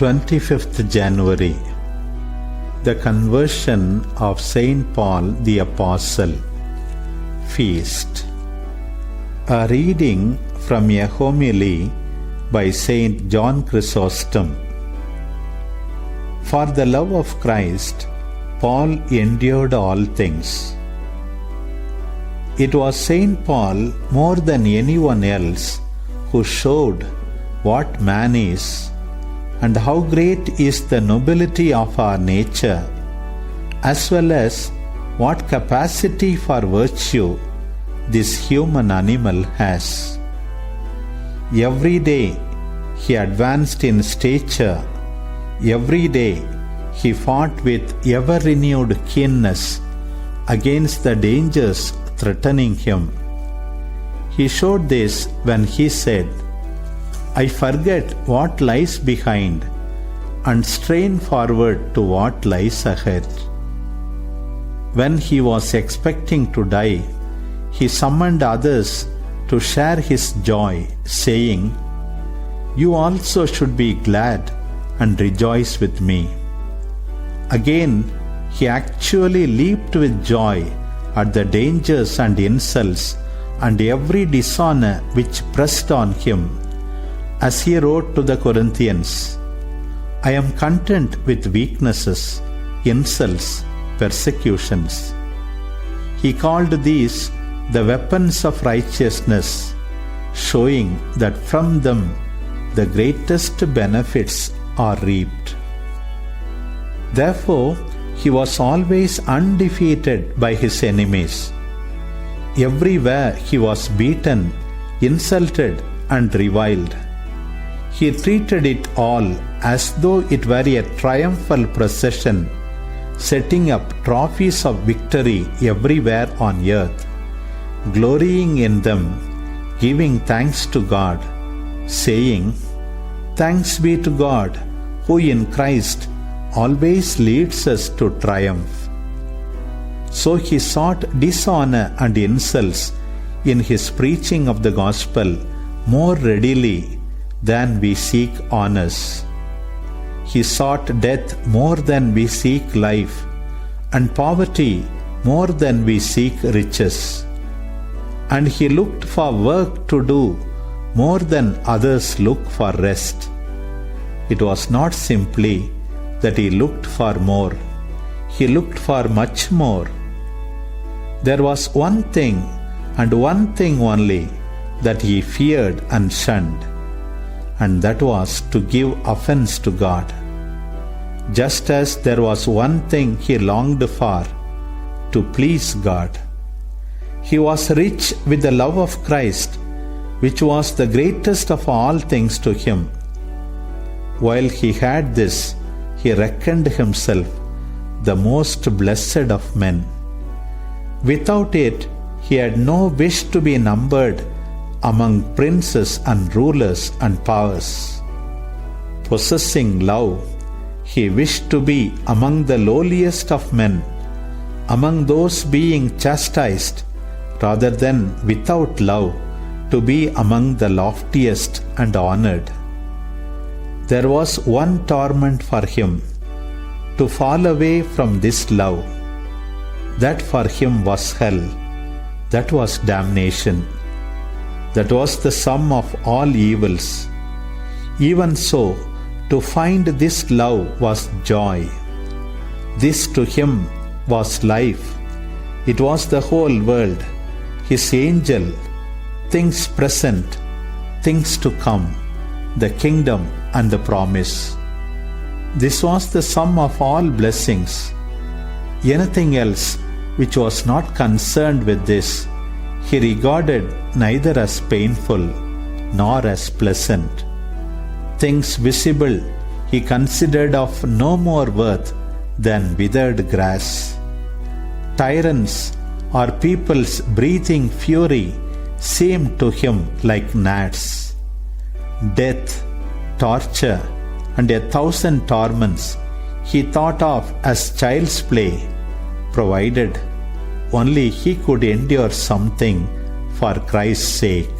25th January, the conversion of Saint Paul the Apostle. Feast. A reading from a homily by Saint John Chrysostom. For the love of Christ, Paul endured all things. It was Saint Paul more than anyone else who showed what man is and how great is the nobility of our nature, as well as what capacity for virtue this human animal has. Every day he advanced in stature. Every day he fought with ever-renewed keenness against the dangers threatening him. He showed this when he said, "I forget what lies behind and strain forward to what lies ahead." When he was expecting to die, he summoned others to share his joy, saying, "You also should be glad and rejoice with me." Again, he actually leaped with joy at the dangers and insults and every dishonor which pressed on him, as he wrote to the Corinthians, "I am content with weaknesses, insults, persecutions." He called these the weapons of righteousness, showing that from them the greatest benefits are reaped. Therefore, he was always undefeated by his enemies. Everywhere he was beaten, insulted, and reviled. He treated it all as though it were a triumphal procession, setting up trophies of victory everywhere on earth, glorying in them, giving thanks to God, saying, "Thanks be to God, who in Christ always leads us to triumph." So he sought dishonor and insults in his preaching of the gospel more readily than we seek honors. He sought death more than we seek life, and poverty more than we seek riches. And he looked for work to do more than others look for rest. It was not simply that he looked for more, he looked for much more. There was one thing and one thing only that he feared and shunned, and that was to give offense to God. Just as there was one thing he longed for, to please God. He was rich with the love of Christ, which was the greatest of all things to him. While he had this, he reckoned himself the most blessed of men. Without it, he had no wish to be numbered among princes and rulers and powers. Possessing love, he wished to be among the lowliest of men, among those being chastised, rather than without love to be among the loftiest and honored. There was one torment for him, to fall away from this love. That for him was hell, that was damnation. That was the sum of all evils. Even so, to find this love was joy. This to him was life. It was the whole world, his angel, things present, things to come, the kingdom and the promise. This was the sum of all blessings. Anything else which was not concerned with this, he regarded neither as painful nor as pleasant. Things visible he considered of no more worth than withered grass. Tyrants or people's breathing fury seemed to him like gnats. Death, torture, and 1,000 torments he thought of as child's play, provided only he could endure something for Christ's sake.